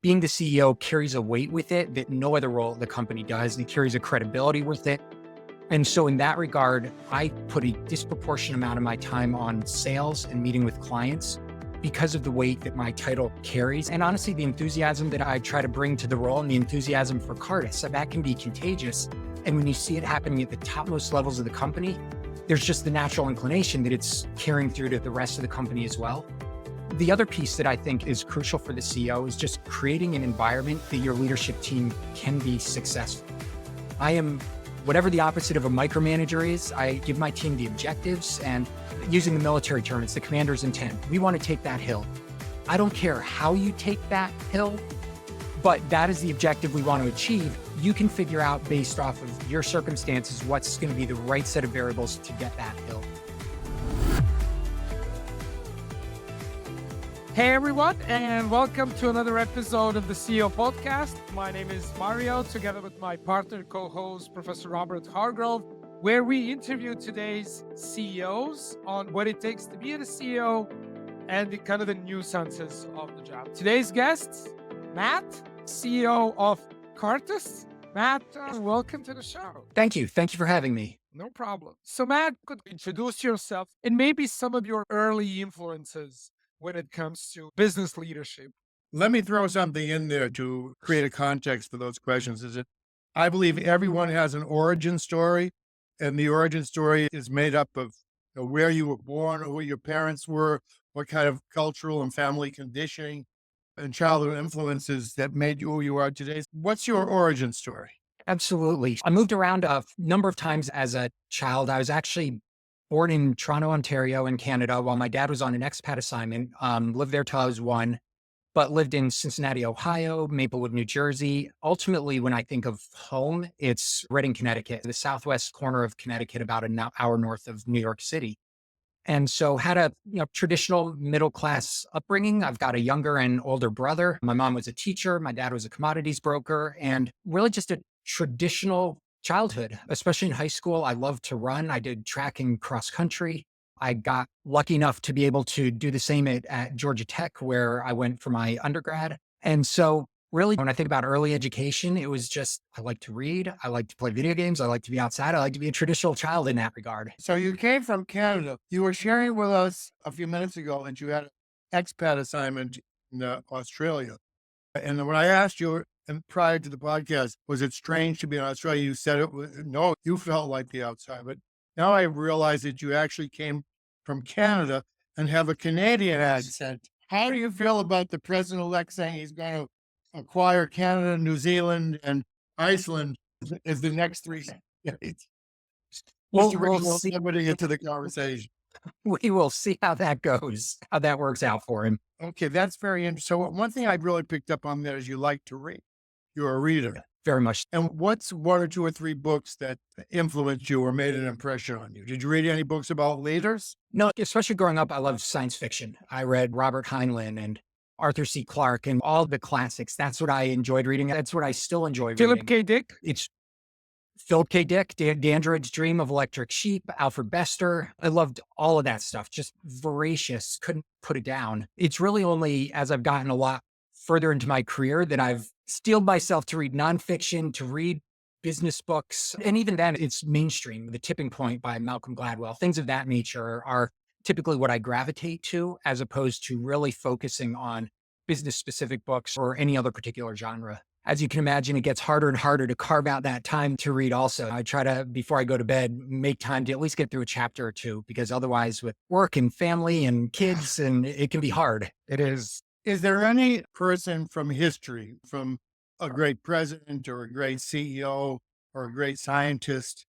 being the CEO carries a weight with it that no other role at the company does. It carries a credibility with it. And so in that regard, I put a disproportionate amount of my time on sales and meeting with clients because of the weight that my title carries. And honestly, the enthusiasm that I try to bring to the role and the enthusiasm for Cartus, that can be contagious. And when you see it happening at the topmost levels of the company, there's just the natural inclination that it's carrying through to the rest of the company as well. The other piece that I think is crucial for the CEO is just creating an environment that your leadership team can be successful. I am whatever the opposite of a micromanager is. I give my team the objectives, and using the military term, it's the commander's intent. We want to take that hill. I don't care how you take that hill, but that is the objective we want to achieve. You can figure out based off of your circumstances what's going to be the right set of variables to get that hill. Hey everyone, and welcome to another episode of the CEO Podcast. My name is Mario, together with my partner, co-host, Professor Robert Hargrove, where we interview today's CEOs on what it takes to be a CEO and the nuances of the job. Today's guest, Matt, CEO of Cartus. Matt, welcome to the show. Thank you. Thank you for having me. No problem. So Matt, could you introduce yourself and maybe some of your early influences when it comes to business leadership? Let me throw something in there to create a context for those questions. I believe everyone has an origin story, and the origin story is made up of where you were born, or who your parents were, what kind of cultural and family conditioning and childhood influences that made you who you are today. What's your origin story? Absolutely. I moved around a number of times as a child. I was actually born in Toronto, Ontario in Canada, while my dad was on an expat assignment. Lived there till I was 1, but lived in Cincinnati, Ohio, Maplewood, New Jersey. Ultimately, when I think of home, it's Redding, Connecticut, the southwest corner of Connecticut, about an hour north of New York City. And so had a traditional middle-class upbringing. I've got a younger and older brother. My mom was a teacher. My dad was a commodities broker, and really just a traditional childhood, especially in high school. I loved to run. I did track and cross country. I got lucky enough to be able to do the same at Georgia Tech, where I went for my undergrad. And so really, when I think about early education, it was just, I like to read. I like to play video games. I like to be outside. I like to be a traditional child in that regard. So you came from Canada. You were sharing with us a few minutes ago that you had an expat assignment in Australia. And when I asked you, and prior to the podcast, was it strange to be in Australia? You said it was, no, you felt like the outside. But now I realize that you actually came from Canada and have a Canadian accent. How do you feel about the president-elect saying he's going to acquire Canada, New Zealand, and Iceland as the next 3 states? We'll see. Into the conversation. We will see how that goes, how that works out for him. Okay, that's very interesting. So one thing I really picked up on there is you like to read. You're a reader. Very much. And what's 1 or 2 or 3 books that influenced you or made an impression on you? Did you read any books about leaders? No, especially growing up, I loved science fiction. I read Robert Heinlein and Arthur C. Clarke and all the classics. That's what I enjoyed reading. That's what I still enjoy reading. Philip K. Dick? It's Philip K. Dick, Dandridge's Dream of Electric Sheep, Alfred Bester. I loved all of that stuff. Just voracious. Couldn't put it down. It's really only as I've gotten a lot further into my career that I've steeled myself to read nonfiction, to read business books. And even then, it's mainstream. The Tipping Point by Malcolm Gladwell. Things of that nature are typically what I gravitate to, as opposed to really focusing on business-specific books or any other particular genre. As you can imagine, it gets harder and harder to carve out that time to read also. I try to, before I go to bed, make time to at least get through a chapter or 2, because otherwise with work and family and kids, and it can be hard. It is. Is there any person from history, from a great president or a great CEO or a great scientist,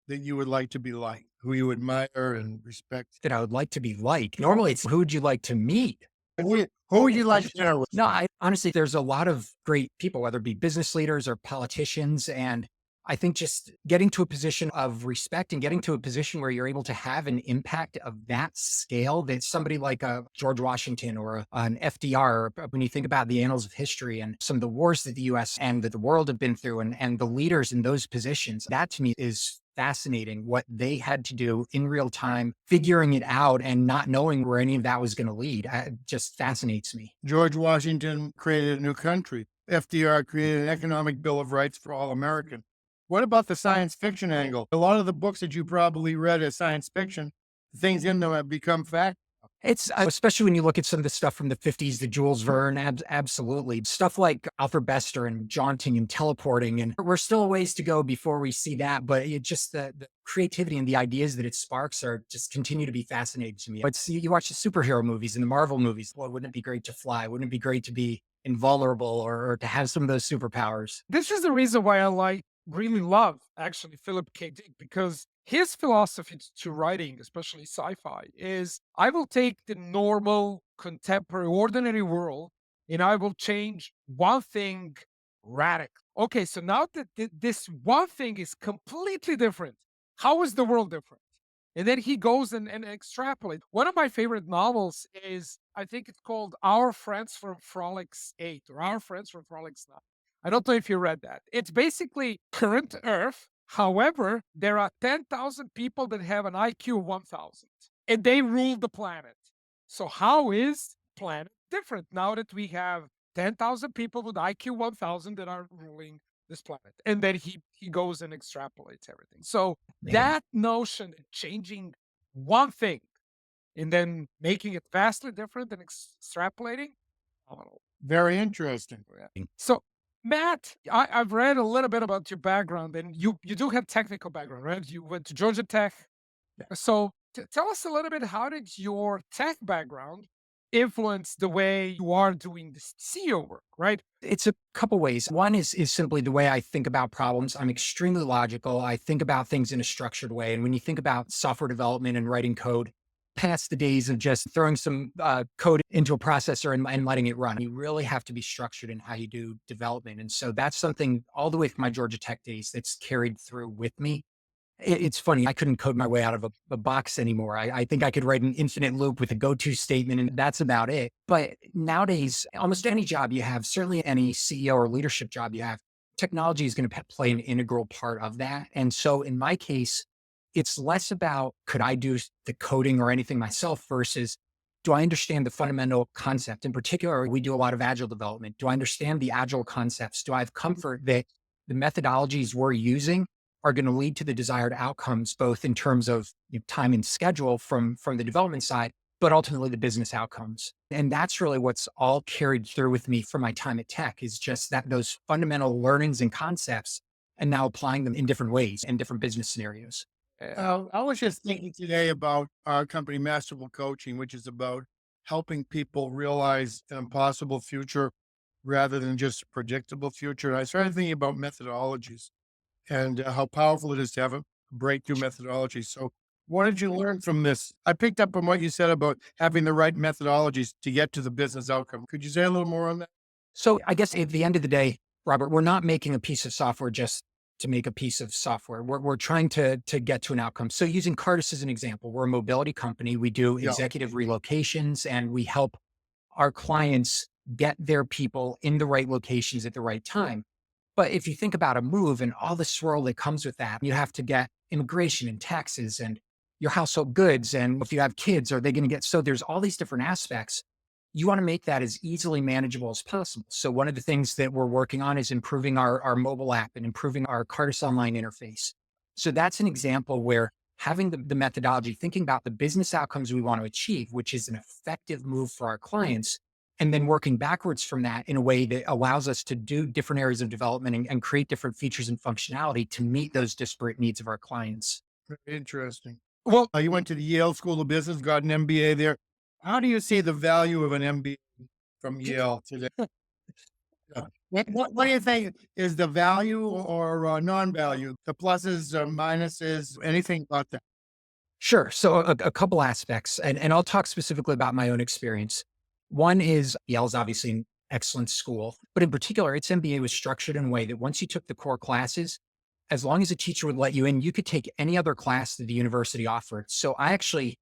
that you would like to be like, who you admire and respect? That I would like to be like. Normally it's who would you like to meet? Who would you like to dinner with? No, honestly, there's a lot of great people, whether it be business leaders or politicians. And I think just getting to a position of respect and getting to a position where you're able to have an impact of that scale, that somebody like a George Washington or an FDR, when you think about the annals of history and some of the wars that the US and that the world have been through, and the leaders in those positions, that to me is fascinating what they had to do in real time, figuring it out and not knowing where any of that was going to lead. It just fascinates me. George Washington created a new country. FDR created an economic bill of rights for all Americans. What about the science fiction angle? A lot of the books that you probably read as science fiction, things in them have become fact. It's especially when you look at some of the stuff from the 50s, the Jules Verne, absolutely. Stuff like Alfred Bester and jaunting and teleporting. And we're still a ways to go before we see that. But it just the creativity and the ideas that it sparks are just continue to be fascinating to me. It's you watch the superhero movies and the Marvel movies. Boy, wouldn't it be great to fly? Wouldn't it be great to be invulnerable or to have some of those superpowers? This is the reason why really love actually Philip K. Dick, because his philosophy to writing, especially sci-fi, is I will take the normal, contemporary, ordinary world and I will change one thing radical. Okay, so now that this one thing is completely different, how is the world different? And then he goes and extrapolates. One of my favorite novels is, I think it's called Our Friends from Frolics 8 or Our Friends from Frolics 9. I don't know if you read that. It's basically current Earth. However, there are 10,000 people that have an IQ of 1,000 and they rule the planet. So how is planet different now that we have 10,000 people with IQ 1,000 that are ruling this planet? And then he goes and extrapolates everything. So Man. that notion of changing one thing and then making it vastly different and extrapolating, phenomenal. Very interesting. So Matt, I've read a little bit about your background, and you do have technical background, right? You went to Georgia Tech. So tell us a little bit, how did your tech background influence the way you are doing this CEO work, right? It's a couple ways. One is simply the way I think about problems. I'm extremely logical. I think about things in a structured way. And when you think about software development and writing code, past the days of just throwing some code into a processor and letting it run. You really have to be structured in how you do development. And so that's something all the way from my Georgia Tech days that's carried through with me. It's funny, I couldn't code my way out of a box anymore. I think I could write an infinite loop with a go-to statement, and that's about it. But nowadays, almost any job you have, certainly any CEO or leadership job you have, technology is going to play an integral part of that. And so in my case, it's less about could I do the coding or anything myself versus do I understand the fundamental concept? In particular, we do a lot of agile development. Do I understand the agile concepts? Do I have comfort that the methodologies we're using are going to lead to the desired outcomes, both in terms of time and schedule from the development side, but ultimately the business outcomes? And that's really what's all carried through with me from my time at Tech, is just that those fundamental learnings and concepts and now applying them in different ways in different business scenarios. I was just thinking today about our company, Masterful Coaching, which is about helping people realize an impossible future rather than just a predictable future. And I started thinking about methodologies and how powerful it is to have a breakthrough methodology. So what did you learn from this? I picked up on what you said about having the right methodologies to get to the business outcome. Could you say a little more on that? So I guess at the end of the day, Robert, we're not making a piece of software just to make a piece of software. We're trying to get to an outcome. So using Cartus as an example, we're a mobility company. We do executive relocations and we help our clients get their people in the right locations at the right time. But if you think about a move and all the swirl that comes with that, you have to get immigration and taxes and your household goods. And if you have kids, are they going to get, so there's all these different aspects. You want to make that as easily manageable as possible. So one of the things that we're working on is improving our mobile app and improving our Cartus online interface. So that's an example where having the methodology, thinking about the business outcomes we want to achieve, which is an effective move for our clients, and then working backwards from that in a way that allows us to do different areas of development and create different features and functionality to meet those disparate needs of our clients. Interesting. Well, You went to the Yale School of Business, got an MBA there. How do you see the value of an MBA from Yale today? What do you think is the value or non-value? The pluses or minuses, anything about that? Sure. So a couple aspects, and I'll talk specifically about my own experience. One is Yale's obviously an excellent school, but in particular, its MBA was structured in a way that once you took the core classes, as long as a teacher would let you in, you could take any other class that the university offered. So I actually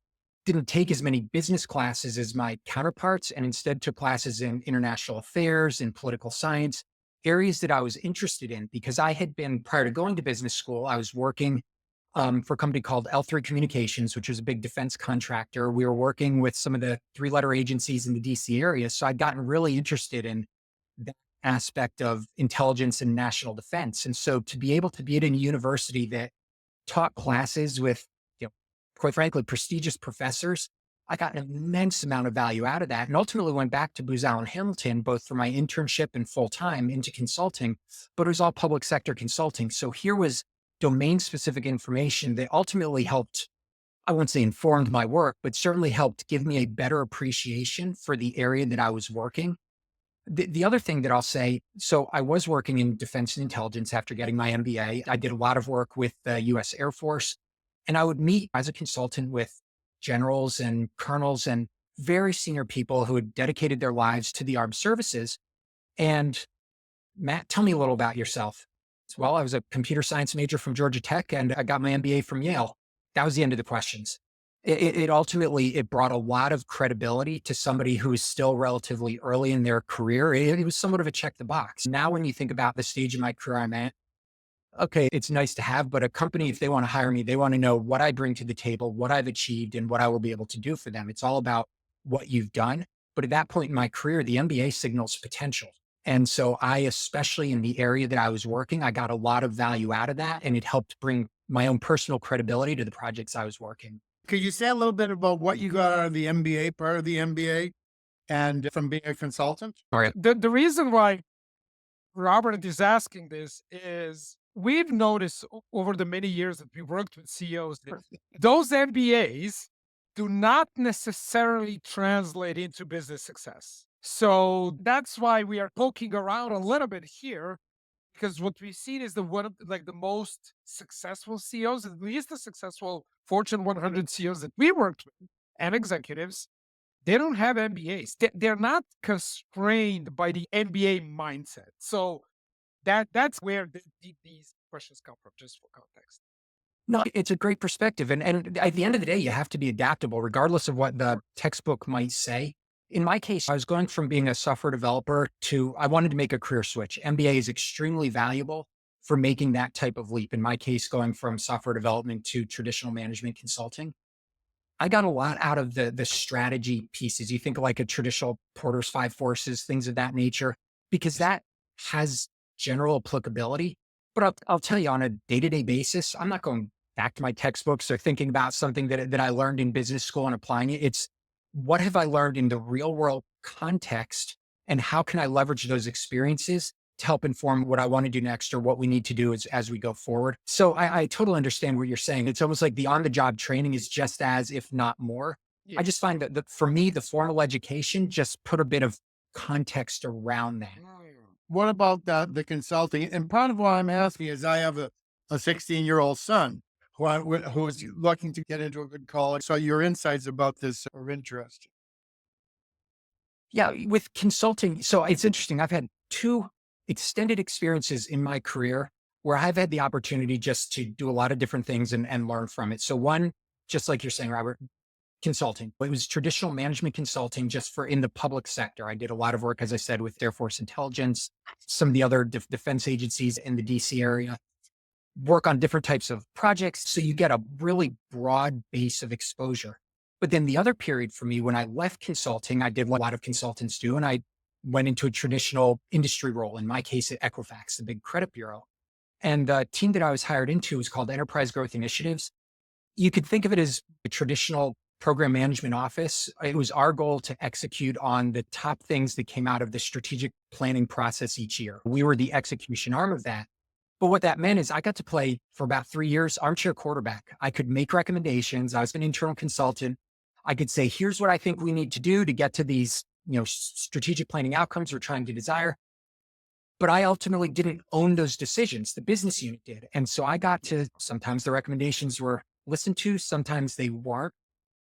didn't take as many business classes as my counterparts and instead took classes in international affairs and political science, areas that I was interested in because I had been, prior to going to business school, I was working for a company called L3 Communications, which was a big defense contractor. We were working with some of the three-letter agencies in the DC area. So I'd gotten really interested in that aspect of intelligence and national defense. And so to be able to be at a university that taught classes with, quite frankly, prestigious professors, I got an immense amount of value out of that, and ultimately went back to Booz Allen Hamilton, both for my internship and full time into consulting, but it was all public sector consulting. So here was domain specific information that ultimately helped, I wouldn't say informed my work, but certainly helped give me a better appreciation for the area that I was working. The other thing that I'll say, so I was working in defense and intelligence after getting my MBA. I did a lot of work with the US Air Force, and I would meet as a consultant with generals and colonels and very senior people who had dedicated their lives to the armed services. And Matt, tell me a little about yourself. Well, I was a computer science major from Georgia Tech, and I got my MBA from Yale. That was the end of the questions. It ultimately, it brought a lot of credibility to somebody who is still relatively early in their career. It was somewhat of a check the box. Now, when you think about the stage of my career I'm at, okay, it's nice to have, but a company, if they want to hire me, they want to know what I bring to the table, what I've achieved, and what I will be able to do for them. It's all about what you've done. But at that point in my career, the MBA signals potential. And so I, especially in the area that I was working, I got a lot of value out of that, and it helped bring my own personal credibility to the projects I was working. Could you say a little bit about what you got out of the MBA, part of the MBA, and from being a consultant? All right. The reason why Robert is asking this is we've noticed over the many years that we worked with CEOs that those MBAs do not necessarily translate into business success. So that's why we are poking around a little bit here, because what we've seen is the most successful CEOs, at least the successful Fortune 100 CEOs that we worked with and executives, they don't have MBAs. They're not constrained by the MBA mindset. So that's where these questions come from, just for context. No, it's a great perspective. And at the end of the day, you have to be adaptable, regardless of what the textbook might say. In my case, I was going from being a software developer to, I wanted to make a career switch. MBA is extremely valuable for making that type of leap. In my case, going from software development to traditional management consulting. I got a lot out of the strategy pieces. You think of like a traditional Porter's Five Forces, things of that nature, because that has general applicability. But I'll tell you, on a day-to-day basis, I'm not going back to my textbooks or thinking about something that I learned in business school and applying it. It's what have I learned in the real world context, and how can I leverage those experiences to help inform what I want to do next or what we need to do as we go forward. So I totally understand what you're saying. It's almost like the on-the-job training is just as, if not more. Yeah. I just find that for me, the formal education just put a bit of context around that. What about the consulting? And part of why I'm asking is I have a 16-year-old son who is looking to get into a good college. So your insights about this are interesting. Yeah, with consulting. So it's interesting. I've had two extended experiences in my career where I've had the opportunity just to do a lot of different things and learn from it. So one, just like you're saying, Robert, consulting. It was traditional management consulting just for in the public sector. I did a lot of work, as I said, with Air Force Intelligence, some of the other defense agencies in the DC area, work on different types of projects. So you get a really broad base of exposure. But then the other period for me, when I left consulting, I did what a lot of consultants do, and I went into a traditional industry role, in my case at Equifax, the big credit bureau. And the team that I was hired into was called Enterprise Growth Initiatives. You could think of it as a traditional program management office. It was our goal to execute on the top things that came out of the strategic planning process each year. We were the execution arm of that. But what that meant is I got to play for about 3 years armchair quarterback. I could make recommendations. I was an internal consultant. I could say, here's what I think we need to do to get to these, strategic planning outcomes we're trying to desire. But I ultimately didn't own those decisions. The business unit did. And so I got to, sometimes the recommendations were listened to, sometimes they weren't.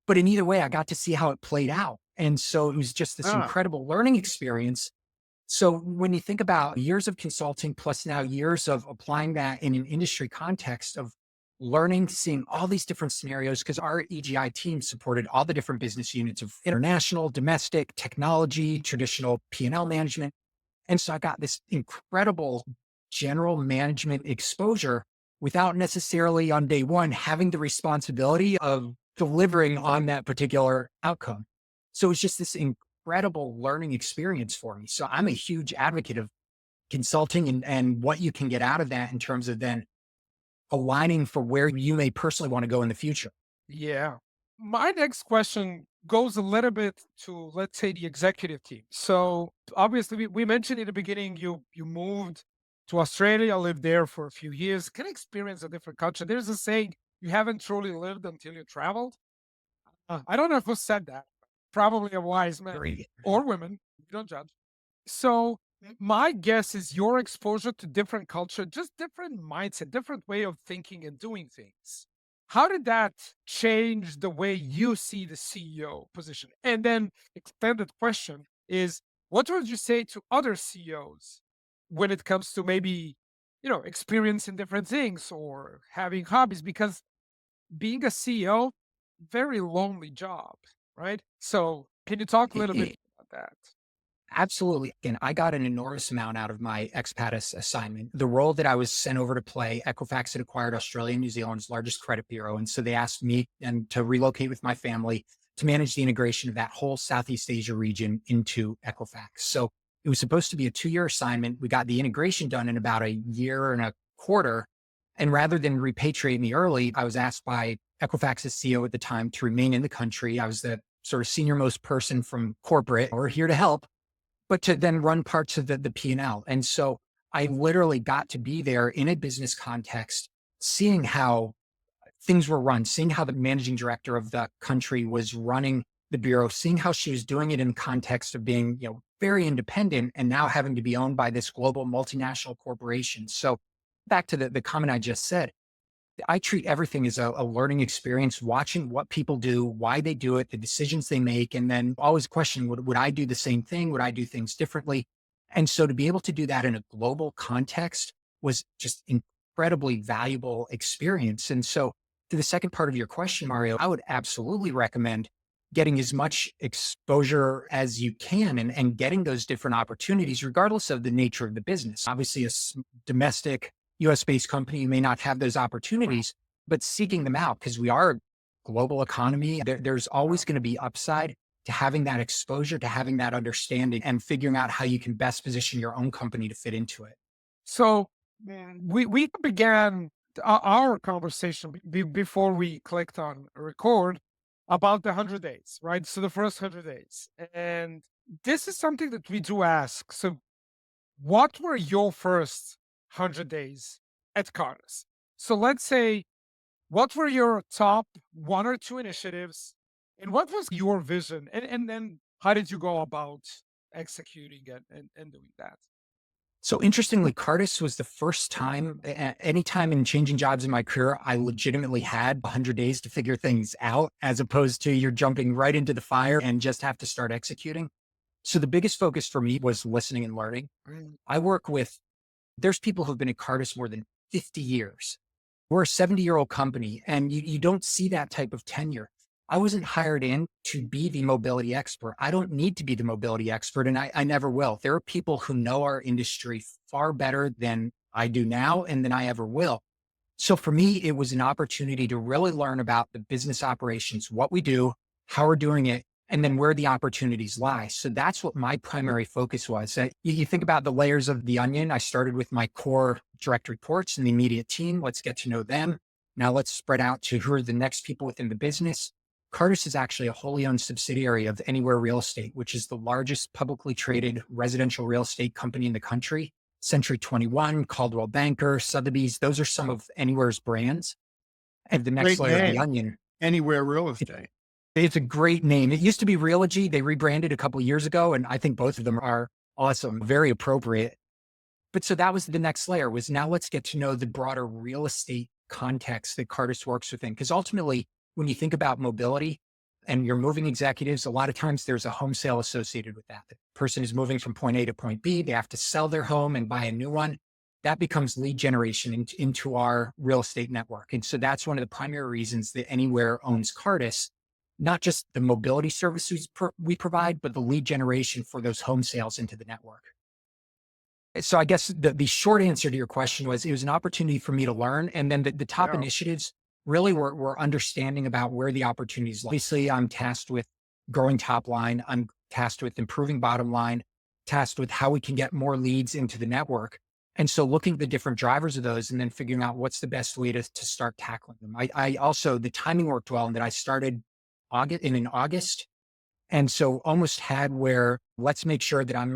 But in either way, I got to see how it played out. And so it was just this incredible learning experience. So when you think about years of consulting plus now years of applying that in an industry context of learning, seeing all these different scenarios, because our EGI team supported all the different business units of international, domestic, technology, traditional P&L management. And so I got this incredible general management exposure without necessarily on day one having the responsibility of delivering on that particular outcome. So it's just this incredible learning experience for me. So I'm a huge advocate of consulting and what you can get out of that in terms of then aligning for where you may personally want to go in the future. Yeah. My next question goes a little bit to, let's say, the executive team. So obviously, we mentioned in the beginning you moved to Australia, lived there for a few years, can experience a different culture. There's a saying, you haven't truly lived until you traveled. I don't know who said that. Probably a wise man Very or women. You don't judge. So my guess is your exposure to different culture, just different mindset, different way of thinking and doing things. How did that change the way you see the CEO position? And then extended question is, what would you say to other CEOs when it comes to maybe, experiencing different things or having hobbies? Because being a CEO, very lonely job, right? So can you talk a little bit about that? Absolutely. And I got an enormous amount out of my expat assignment. The role that I was sent over to play, Equifax had acquired Australia and New Zealand's largest credit bureau. And so they asked me and to relocate with my family to manage the integration of that whole Southeast Asia region into Equifax. So it was supposed to be a 2-year assignment. We got the integration done in about a year and a quarter. And rather than repatriate me early, I was asked by Equifax's CEO at the time to remain in the country. I was the sort of senior most person from corporate. We're here to help, but to then run parts of the P&L. And so I literally got to be there in a business context, seeing how things were run, seeing how the managing director of the country was running the bureau, seeing how she was doing it in context of being, very independent and now having to be owned by this global multinational corporation. So back to the comment I just said, I treat everything as a learning experience, watching what people do, why they do it, the decisions they make, and then always questioning, would I do the same thing? Would I do things differently? And so to be able to do that in a global context was just incredibly valuable experience. And so to the second part of your question, Mario, I would absolutely recommend getting as much exposure as you can and getting those different opportunities, regardless of the nature of the business. Obviously, domestic US-based company, you may not have those opportunities, but seeking them out because we are a global economy. There's always going to be upside to having that exposure, to having that understanding and figuring out how you can best position your own company to fit into it. So we began our conversation before we clicked on record about the 100 days, right? So the first 100 days. And this is something that we do ask. So what were your first 100 days at Cartus? So let's say, what were your top one or two initiatives? And what was your vision? And then how did you go about executing it and doing that? So interestingly, Cartus was the first time, any time in changing jobs in my career, I legitimately had 100 days to figure things out, as opposed to you're jumping right into the fire and just have to start executing. So the biggest focus for me was listening and learning. I work with, there's people who've been at Cartus more than 50 years. We're a 70-year-old company and you don't see that type of tenure. I wasn't hired in to be the mobility expert. I don't need to be the mobility expert and I never will. There are people who know our industry far better than I do now and than I ever will. So for me, it was an opportunity to really learn about the business operations, what we do, how we're doing it, and then where the opportunities lie. So that's what my primary focus was. You think about the layers of the onion. I started with my core direct reports and the immediate team. Let's get to know them. Now let's spread out to who are the next people within the business. Cartus is actually a wholly owned subsidiary of Anywhere Real Estate, which is the largest publicly traded residential real estate company in the country. Century 21, Caldwell Banker, Sotheby's, those are some of Anywhere's brands. And the next Great layer of name. the onion. Anywhere Real Estate. It's a great name. It used to be Realogy. They rebranded a couple of years ago, and I think both of them are awesome, very appropriate. But so that was the next layer, was now let's get to know the broader real estate context that Cartus works within. Because ultimately, when you think about mobility and you're moving executives, a lot of times there's a home sale associated with that. The person is moving from point A to point B. They have to sell their home and buy a new one. That becomes lead generation into our real estate network. And so that's one of the primary reasons that Anywhere owns Cartus, not just the mobility services we provide, but the lead generation for those home sales into the network. So I guess the short answer to your question was it was an opportunity for me to learn. And then the top Yeah. initiatives really were understanding about where the opportunities lie. Obviously, I'm tasked with growing top line. I'm tasked with improving bottom line, tasked with how we can get more leads into the network. And so looking at the different drivers of those and then figuring out what's the best way to start tackling them. I also, the timing worked well in that I started in August. And so almost had where let's make sure that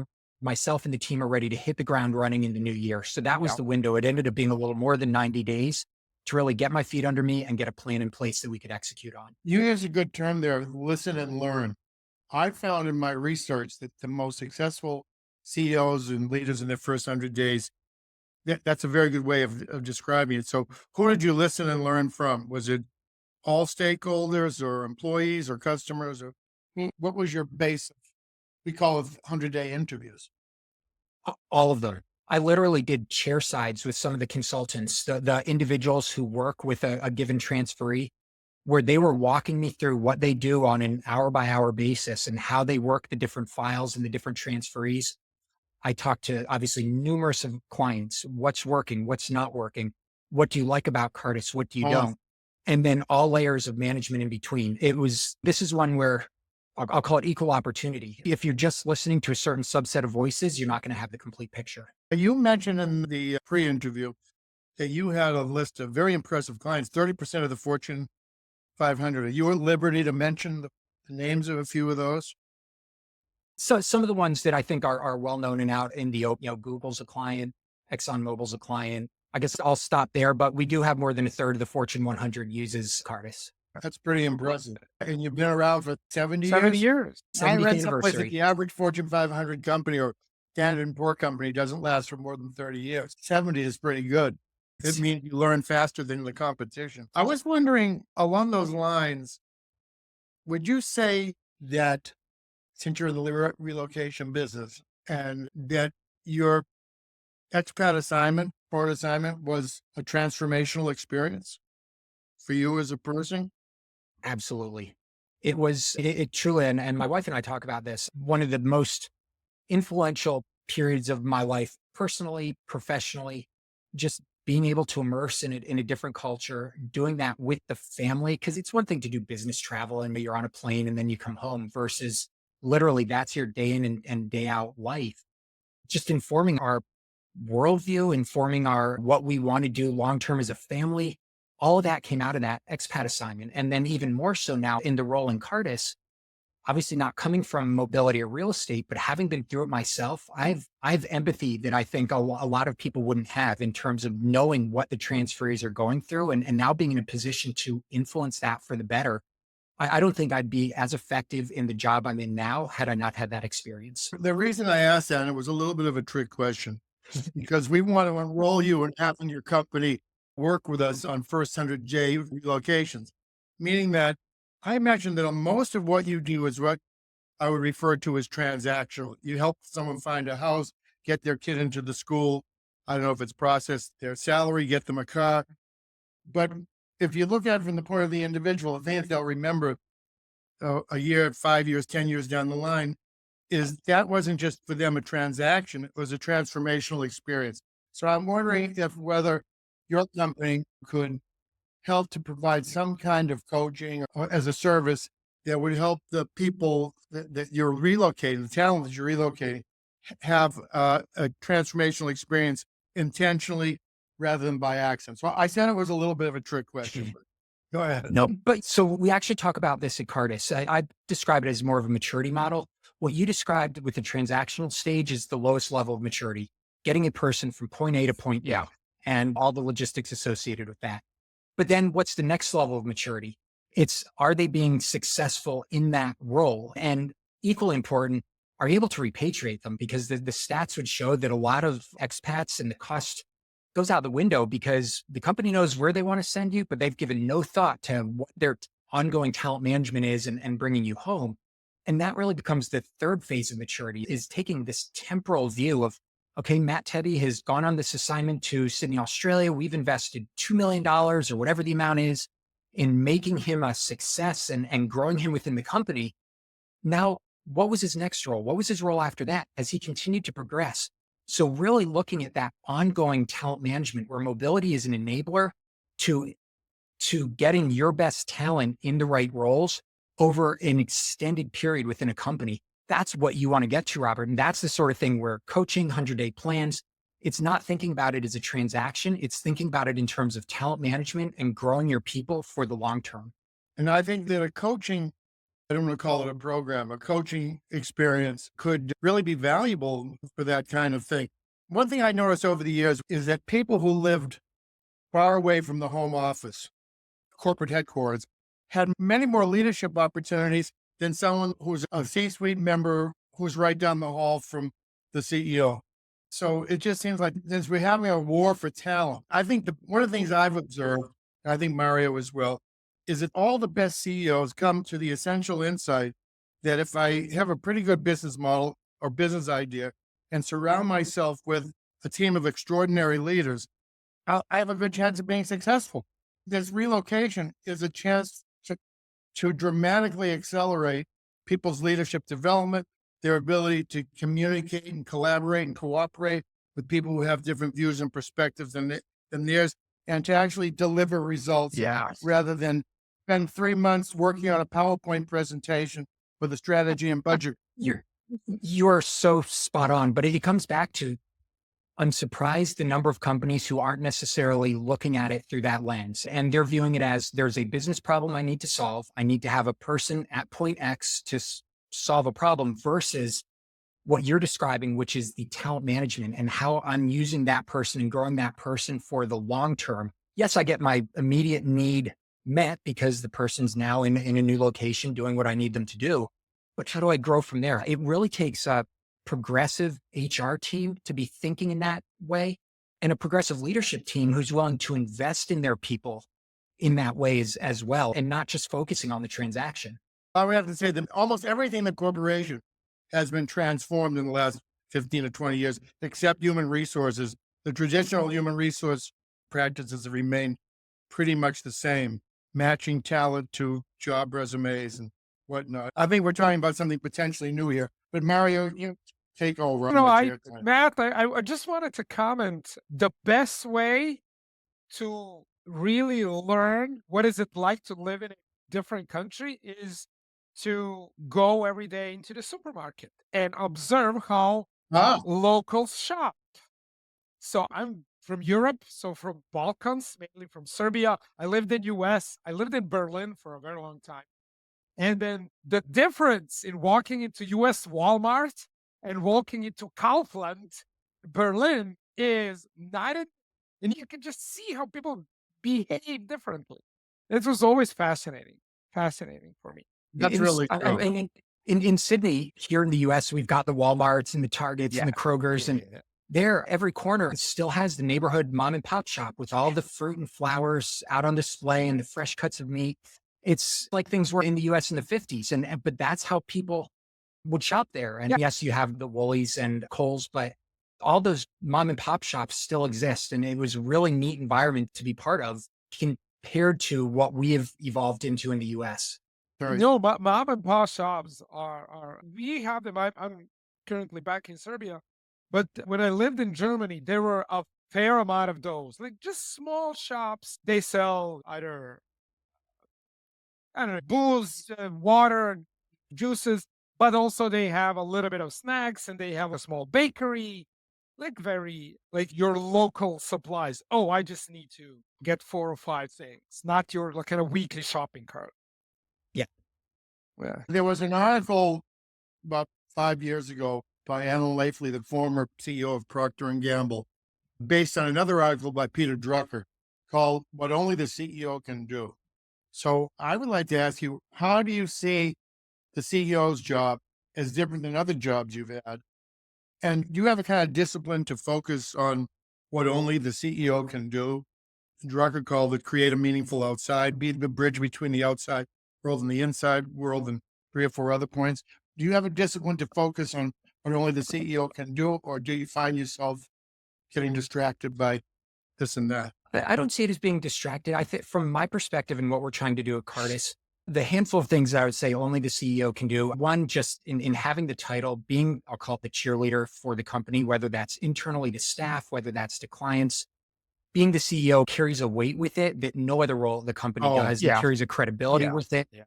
myself and the team are ready to hit the ground running in the new year. So that was Yeah. the window. It ended up being a little more than 90 days to really get my feet under me and get a plan in place that we could execute on. You use a good term there, listen and learn. I found in my research that the most successful CEOs and leaders in their first 100 days, that's a very good way of describing it. So who did you listen and learn from? Was it all stakeholders or employees or customers? Or what was your base? We call it 100-day interviews. All of them. I literally did chair sides with some of the consultants, the individuals who work with a given transferee, where they were walking me through what they do on an hour by hour basis and how they work the different files and the different transferees. I talked to obviously numerous of clients, what's working, what's not working, what do you like about Cartus, what do you Oh, don't? And then all layers of management in between. This is one where I'll call it equal opportunity. If you're just listening to a certain subset of voices, you're not going to have the complete picture. you mentioned in the pre-interview that you had a list of very impressive clients, 30% of the Fortune 500. Are you at liberty to mention the names of a few of those? So some of the ones that I think are well known and out in the open, Google's a client, ExxonMobil's a client. I guess I'll stop there, but we do have more than a third of the Fortune 100 uses Cartus. That's pretty impressive. And you've been around for 70 70 years? years. I 70th read someplace that anniversary. the average Fortune 500 company or Standard & Poor company doesn't last for more than 30 years. 70 is pretty good. It means you learn faster than the competition. I was wondering, along those lines, would you say that since you're in the relocation business and that your expat assignment, port assignment was a transformational experience for you as a person? Absolutely. It truly, and my wife and I talk about this, one of the most influential periods of my life, personally, professionally, just being able to immerse in it in a different culture, doing that with the family. Cause it's one thing to do business travel and you're on a plane and then you come home versus literally that's your day in and day out life. Just informing our worldview, informing what we want to do long term as a family. All of that came out of that expat assignment. And then even more so now in the role in Cartus, obviously not coming from mobility or real estate, but having been through it myself, I've empathy that I think a lot of people wouldn't have in terms of knowing what the transferees are going through and now being in a position to influence that for the better. I don't think I'd be as effective in the job I'm in now had I not had that experience. The reason I asked that, and it was a little bit of a trick question, because we want to enroll you and have your company work with us on first 100J relocations, meaning that I imagine that most of what you do is what I would refer to as transactional. You help someone find a house, get their kid into the school. I don't know if it's process their salary, get them a car. But if you look at it from the point of the individual, I think they'll remember a year, 5 years, 10 years down the line, is that wasn't just for them a transaction, it was a transformational experience. So I'm wondering if whether your company could help to provide some kind of coaching or as a service that would help the people that you're relocating, the talent that you're relocating, have a transformational experience intentionally rather than by accident. So I said it was a little bit of a trick question. But go ahead. No, but so we actually talk about this at Cartus. I describe it as more of a maturity model. What you described with the transactional stage is the lowest level of maturity, getting a person from point A to point B and all the logistics associated with that. But then what's the next level of maturity? It's, are they being successful in that role? And equally important, are you able to repatriate them? Because the stats would show that a lot of expats and the cost goes out the window because the company knows where they want to send you, but they've given no thought to what their ongoing talent management is and bringing you home. And that really becomes the third phase of maturity, is taking this temporal view of, okay, Matt Tebbe has gone on this assignment to Sydney, Australia. We've invested $2 million or whatever the amount is in making him a success and growing him within the company. Now, what was his next role? What was his role after that as he continued to progress? So really looking at that ongoing talent management where mobility is an enabler to getting your best talent in the right roles over an extended period within a company. That's what you want to get to, Robert. And that's the sort of thing where coaching 100-day plans, it's not thinking about it as a transaction. It's thinking about it in terms of talent management and growing your people for the long term. And I think that I don't want to call it a program, a coaching experience could really be valuable for that kind of thing. One thing I noticed over the years is that people who lived far away from the home office, corporate headquarters, had many more leadership opportunities than someone who's a C-suite member who's right down the hall from the CEO. So it just seems like since we're having a war for talent, I think one of the things I've observed, and I think Mario as well, is that all the best CEOs come to the essential insight that if I have a pretty good business model or business idea and surround myself with a team of extraordinary leaders, I have a good chance of being successful. This relocation is a chance to dramatically accelerate people's leadership development, their ability to communicate and collaborate and cooperate with people who have different views and perspectives than theirs, and to actually deliver results rather than spend 3 months working on a PowerPoint presentation with a strategy and budget. You're so spot on, but it comes back to, I'm surprised the number of companies who aren't necessarily looking at it through that lens. And they're viewing it as there's a business problem I need to solve. I need to have a person at point X to solve a problem versus what you're describing, which is the talent management and how I'm using that person and growing that person for the long term. Yes, I get my immediate need met because the person's now in a new location doing what I need them to do. But how do I grow from there? It really takes a progressive HR team to be thinking in that way and a progressive leadership team who's willing to invest in their people in that way as well and not just focusing on the transaction. I would have to say that almost everything in the corporation has been transformed in the last 15 to 20 years, except human resources. The traditional human resource practices have remained pretty much the same, matching talent to job resumes and whatnot. I think we're talking about something potentially new here, but Mario, you take over. Matt, I just wanted to comment. The best way to really learn what is it like to live in a different country is to go every day into the supermarket and observe how locals shop. So I'm from Europe, so from Balkans, mainly from Serbia. I lived in US. I lived in Berlin for a very long time. And then the difference in walking into US Walmart and walking into Kaufland, Berlin is night and you can just see how people behave differently. It was always fascinating for me. That's really true. In Sydney, here in the US, we've got the Walmarts and the Targets and the Krogers, and there, every corner still has the neighborhood mom and pop shop with all the fruit and flowers out on display and the fresh cuts of meat. It's like things were in the US in the 50s, but that's how people would shop there. And yes, you have the Woolies and Kohl's, but all those mom and pop shops still exist. And it was a really neat environment to be part of compared to what we have evolved into in the US. No, mom and pop shops we have them. I'm currently back in Serbia, but when I lived in Germany, there were a fair amount of those, like just small shops. They sell either, I don't know, booze, water, juices, but also they have a little bit of snacks and they have a small bakery, like your local supplies. Oh, I just need to get 4 or 5 things, not your like kind of weekly shopping cart. Yeah. There was an article about 5 years ago by Alan Lafley, the former CEO of Procter & Gamble, based on another article by Peter Drucker called What Only the CEO Can Do. So I would like to ask you, how do you see the CEO's job as different than other jobs you've had? And do you have a kind of discipline to focus on what only the CEO can do? Drucker called it create a meaningful outside, be the bridge between the outside world and the inside world, and 3 or 4 other points. Do you have a discipline to focus on what only the CEO can do, or do you find yourself getting distracted by this and that? I don't see it as being distracted. I think from my perspective and what we're trying to do at Cartus, The handful of things I would say only the CEO can do. One, just in having the title, being, I'll call it the cheerleader for the company, whether that's internally to staff, whether that's to clients. Being the CEO carries a weight with it that no other role at the company Oh, does. It Yeah. carries a credibility Yeah. with it. Yeah.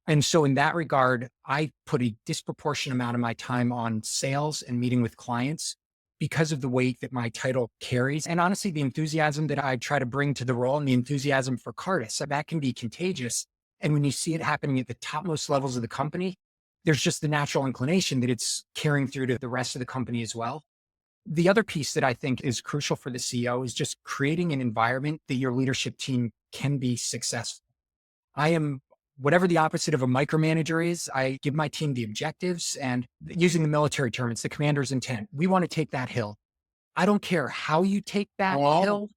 And so in that regard, I put a disproportionate amount of my time on sales and meeting with clients because of the weight that my title carries. And honestly, the enthusiasm that I try to bring to the role and the enthusiasm for Cartus, that can be contagious. And when you see it happening at the topmost levels of the company, there's just the natural inclination that it's carrying through to the rest of the company as well. The other piece that I think is crucial for the CEO is just creating an environment that your leadership team can be successful. I am whatever the opposite of a micromanager is. I give my team the objectives, and using the military term, it's the commander's intent. We want to take that hill. I don't care how you take that well, hill,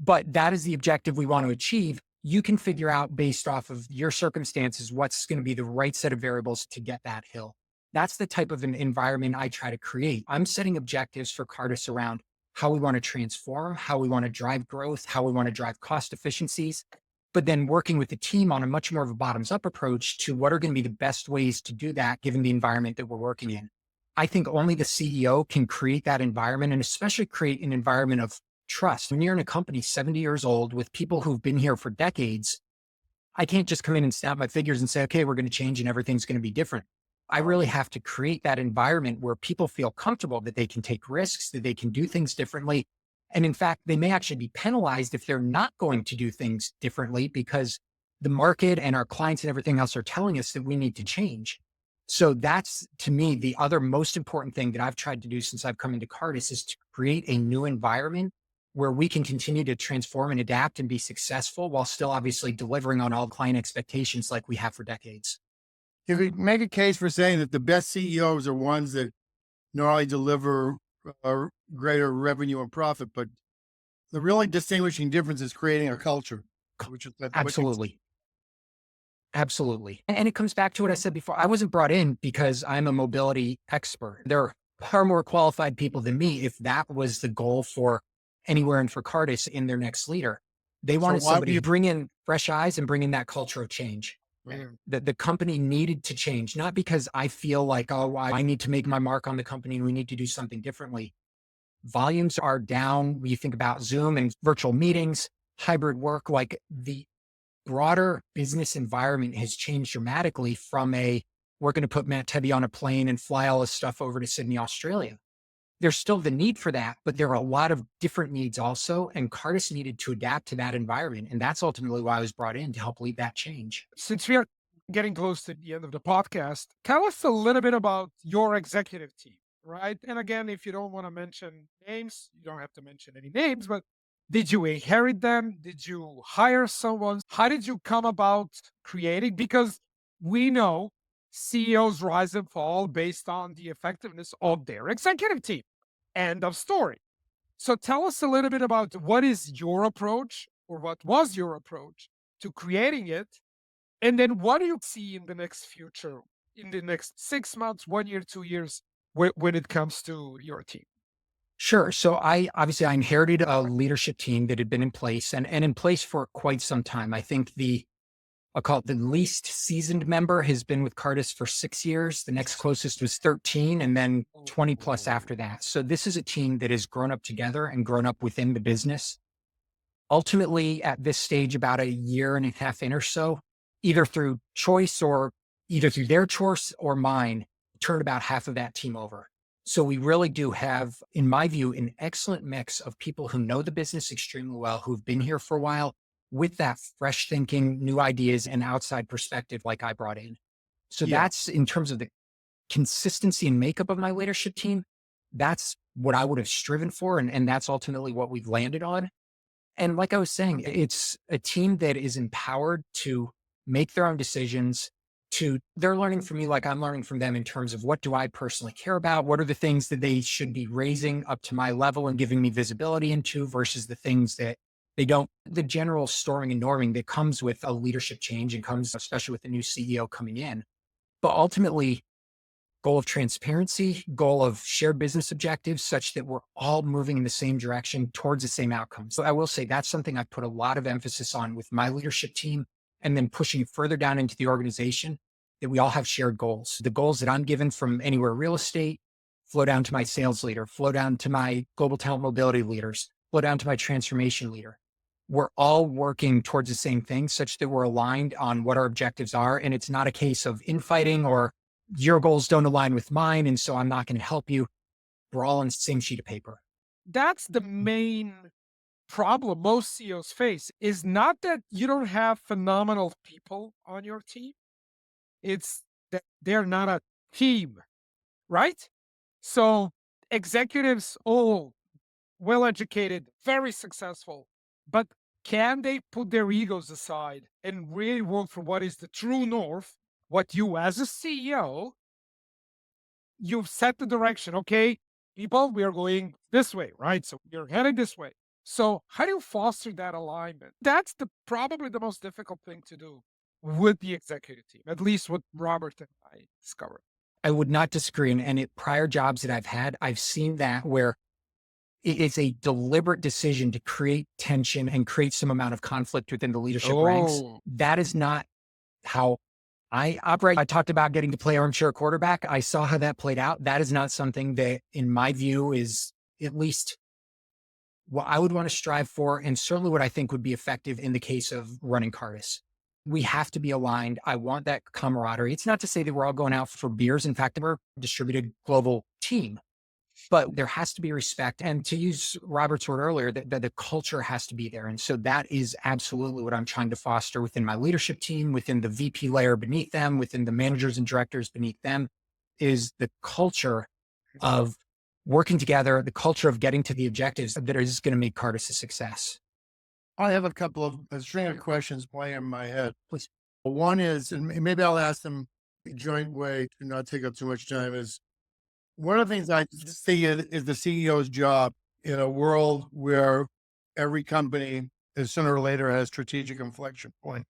but that is the objective we want to achieve. You can figure out based off of your circumstances what's going to be the right set of variables to get that hill. That's the type of an environment I try to create. I'm setting objectives for Cartus around how we want to transform, how we want to drive growth, how we want to drive cost efficiencies, but then working with the team on a much more of a bottoms up approach to what are going to be the best ways to do that given the environment that we're working in. I think only the CEO can create that environment, and especially create an environment of trust. When you're in a company 70 years old with people who've been here for decades, I can't just come in and snap my fingers and say, okay, we're going to change and everything's going to be different. I really have to create that environment where people feel comfortable that they can take risks, that they can do things differently. And in fact, they may actually be penalized if they're not going to do things differently because the market and our clients and everything else are telling us that we need to change. So that's, to me, the other most important thing that I've tried to do since I've come into Cartus is to create a new environment where we can continue to transform and adapt and be successful while still obviously delivering on all client expectations like we have for decades. you could make a case for saying that the best CEOs are ones that not only deliver greater revenue and profit, but the really distinguishing difference is creating a culture, which is Absolutely. Absolutely. And it comes back to what I said before. I wasn't brought in because I'm a mobility expert. There are far more qualified people than me if that was the goal for anywhere and for Cartus in their next leader. They wanted why somebody do you- to bring in fresh eyes and bring in that culture of change. Mm. That the company needed to change, not because I feel like, oh, I need to make my mark on the company and we need to do something differently. Volumes are down. When you think about Zoom and virtual meetings, hybrid work, like the broader business environment has changed dramatically from we're going to put Matt Tebbe on a plane and fly all his stuff over to Sydney, Australia. There's still the need for that, but there are a lot of different needs also. And Cartus needed to adapt to that environment. And that's ultimately why I was brought in to help lead that change. Since we are getting close to the end of the podcast, tell us a little bit about your executive team, right? And again, if you don't want to mention names, you don't have to mention any names, but did you inherit them? Did you hire someone? How did you come about creating? Because we know CEOs rise and fall based on the effectiveness of their executive team. End of story. So tell us a little bit about what is your approach, or what was your approach to creating it, and then what do you see in the next future, in the next 6 months, 1 year, 2 years, when it comes to your team? Sure. So I inherited a leadership team that had been in place and in place for quite some time. I think I'll call it the least seasoned member has been with Cartus for 6 years. The next closest was 13 and then 20 plus after that. So this is a team that has grown up together and grown up within the business. Ultimately, at this stage, about a year and a half in or so, either through choice or either through their choice or mine, turned about half of that team over. So we really do have, in my view, an excellent mix of people who know the business extremely well, who've been here for a while, with that fresh thinking, new ideas, and outside perspective like I brought in. So Yeah. that's in terms of the consistency and makeup of my leadership team. That's what I would have striven for. And that's ultimately what we've landed on. And like I was saying, it's a team that is empowered to make their own decisions. They're learning from me like I'm learning from them in terms of what do I personally care about? What are the things that they should be raising up to my level and giving me visibility into versus the things that they don't. The general storming and norming that comes with a leadership change and comes especially with the new CEO coming in. But ultimately, goal of transparency, goal of shared business objectives such that we're all moving in the same direction towards the same outcome. So I will say that's something I've put a lot of emphasis on with my leadership team and then pushing it further down into the organization, that we all have shared goals. The goals that I'm given from anywhere real estate flow down to my sales leader, flow down to my global talent mobility leaders, flow down to my transformation leader. We're all working towards the same thing such that we're aligned on what our objectives are. And it's not a case of infighting or your goals don't align with mine, and so I'm not going to help you. We're all on the same sheet of paper. That's the main problem most CEOs face, is not that you don't have phenomenal people on your team. It's that they're not a team, right? So executives, all well-educated, very successful, but can they put their egos aside and really work for what is the true north? What you as a CEO, you've set the direction. Okay, people, we are going this way, right? So you're headed this way. So how do you foster that alignment? That's probably the most difficult thing to do with the executive team, at least what Robert and I discovered. I would not disagree. And at prior jobs that I've had, I've seen that where it is a deliberate decision to create tension and create some amount of conflict within the leadership ranks. That is not how I operate. I talked about getting to play armchair quarterback. I saw how that played out. That is not something that, in my view, is at least what I would want to strive for, and certainly what I think would be effective in the case of running Cartus. We have to be aligned. I want that camaraderie. It's not to say that we're all going out for beers. In fact, we're a distributed global team, but there has to be respect. And to use Robert's word earlier, that the culture has to be there. And so that is absolutely what I'm trying to foster within my leadership team, within the VP layer beneath them, within the managers and directors beneath them, is the culture of working together, the culture of getting to the objectives that is going to make Cartus a success. I have a string of questions playing in my head. Please. One is, and maybe I'll ask them a joint way to not take up too much time, is one of the things I see is the CEO's job in a world where every company, as sooner or later, has strategic inflection point,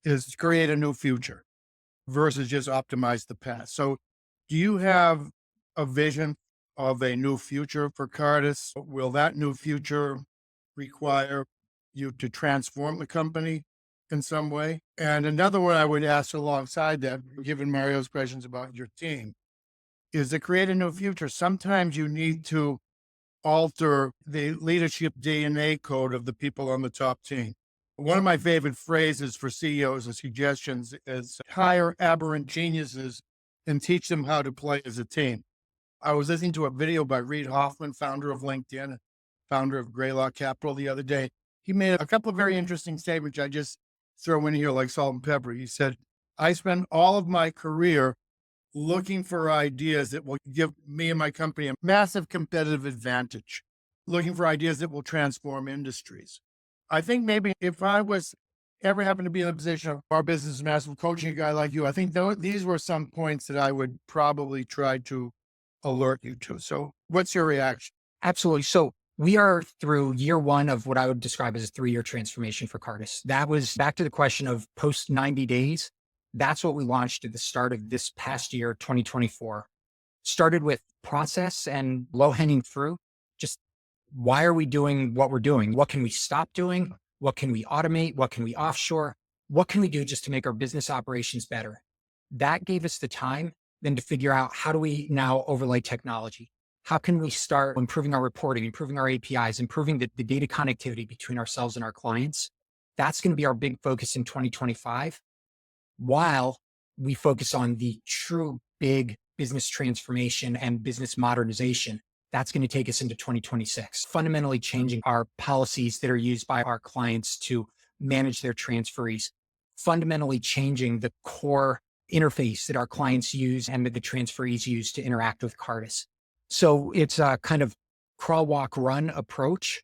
is to create a new future versus just optimize the past. So do you have a vision of a new future for Cartus? Will that new future require you to transform the company in some way? And another one I would ask alongside that, given Mario's questions about your team, is to create a new future. Sometimes you need to alter the leadership DNA code of the people on the top team. One of my favorite phrases for CEOs and suggestions is hire aberrant geniuses and teach them how to play as a team. I was listening to a video by Reid Hoffman, founder of LinkedIn, founder of Greylock Capital, the other day. He made a couple of very interesting statements I just throw in here like salt and pepper. He said, I spent all of my career looking for ideas that will give me and my company a massive competitive advantage, looking for ideas that will transform industries. I think maybe if I was ever happened to be in a position of our business massive coaching a guy like you, I think these were some points that I would probably try to alert you to. So what's your reaction? Absolutely. So we are through year one of what I would describe as a 3-year transformation for Cartus. That was back to the question of post 90 days. That's what we launched at the start of this past year, 2024. Started with process and low-hanging fruit. Just why are we doing what we're doing? What can we stop doing? What can we automate? What can we offshore? What can we do just to make our business operations better? That gave us the time then to figure out, how do we now overlay technology? How can we start improving our reporting, improving our APIs, improving the data connectivity between ourselves and our clients? That's going to be our big focus in 2025, while we focus on the true big business transformation and business modernization. That's going to take us into 2026, fundamentally changing our policies that are used by our clients to manage their transferees, fundamentally changing the core interface that our clients use and that the transferees use to interact with Cartus. So it's a kind of crawl, walk, run approach,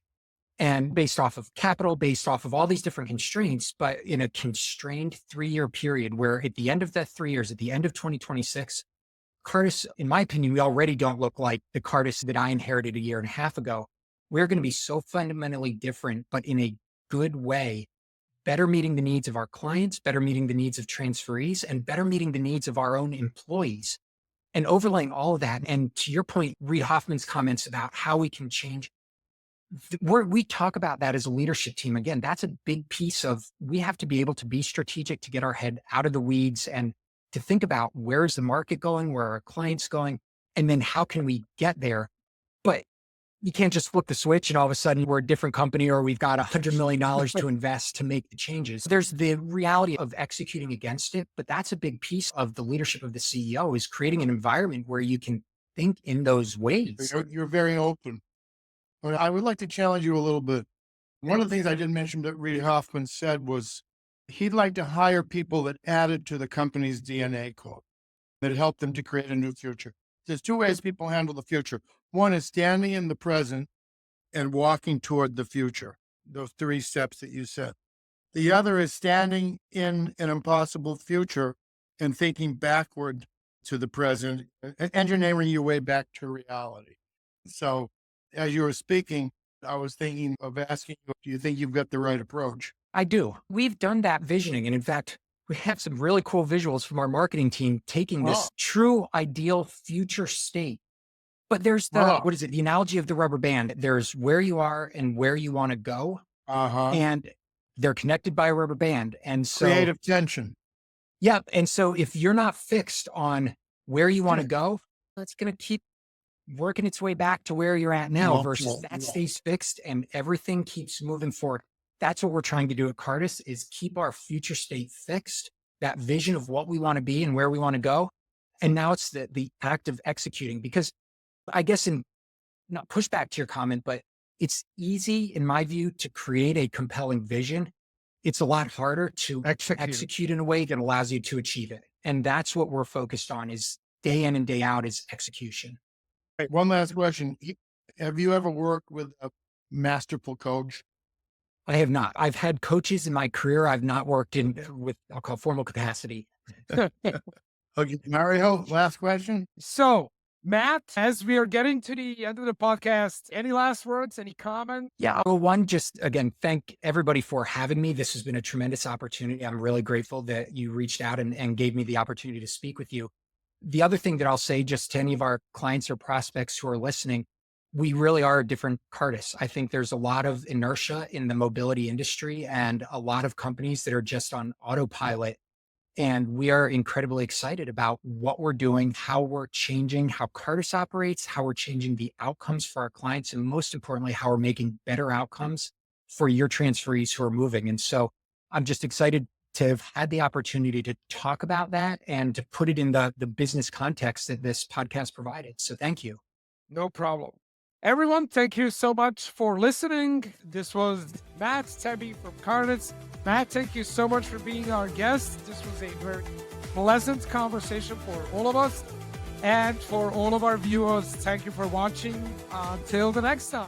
and based off of capital, based off of all these different constraints, but in a constrained 3-year period where at the end of that 3 years, at the end of 2026, Cartus, in my opinion, we already don't look like the Cartus that I inherited a year and a half ago. We're going to be so fundamentally different, but in a good way, better meeting the needs of our clients, better meeting the needs of transferees, and better meeting the needs of our own employees. And overlaying all of that, and to your point, Reid Hoffman's comments about how we can change we talk about that as a leadership team. Again, that's a big piece of, we have to be able to be strategic, to get our head out of the weeds and to think about where's the market going, where are our clients going, and then how can we get there. But you can't just flip the switch and all of a sudden we're a different company or we've got $100 million to invest to make the changes. There's the reality of executing against it, but that's a big piece of the leadership of the CEO, is creating an environment where you can think in those ways. You're very open. But I would like to challenge you a little bit. One of the things I didn't mention that Reid Hoffman said was he'd like to hire people that added to the company's DNA code, that helped them to create a new future. There's two ways people handle the future. One is standing in the present and walking toward the future, those 3 steps that you said. The other is standing in an impossible future and thinking backward to the present, engineering your way back to reality. So as you were speaking, I was thinking of asking you, do you think you've got the right approach? I do. We've done that visioning. And in fact, we have some really cool visuals from our marketing team taking this true ideal future state. But there's the, what is it? The analogy of the rubber band. There's where you are and where you want to go. And they're connected by a rubber band. And so creative tension. Yeah. And so if you're not fixed on where you want to go, it's going to keep working its way back to where you're at now versus that stays fixed and everything keeps moving forward. That's what we're trying to do at Cartus, is keep our future state fixed, that vision of what we want to be and where we want to go. And now it's the act of executing, because I guess, in not pushback to your comment, but it's easy in my view to create a compelling vision. It's a lot harder to execute in a way that allows you to achieve it. And that's what we're focused on, is day in and day out, is execution. Right. One last question. Have you ever worked with a masterful coach? I have not. I've had coaches in my career. I've not worked with, I'll call, formal capacity. Okay, Mario, last question. So, Matt, as we are getting to the end of the podcast, any last words, any comment? Yeah. Well, one, just again, thank everybody for having me. This has been a tremendous opportunity. I'm really grateful that you reached out and gave me the opportunity to speak with you. The other thing that I'll say, just to any of our clients or prospects who are listening, we really are a different Cartus. I think there's a lot of inertia in the mobility industry and a lot of companies that are just on autopilot. And we are incredibly excited about what we're doing, how we're changing how Cartus operates, how we're changing the outcomes for our clients, and most importantly, how we're making better outcomes for your transferees who are moving. And so I'm just excited to have had the opportunity to talk about that and to put it in the business context that this podcast provided. So thank you. No problem. Everyone, thank you so much for listening. This was Matt Tebbe from Cartus. Matt, thank you so much for being our guest. This was a very pleasant conversation for all of us. And for all of our viewers, thank you for watching. Until the next time.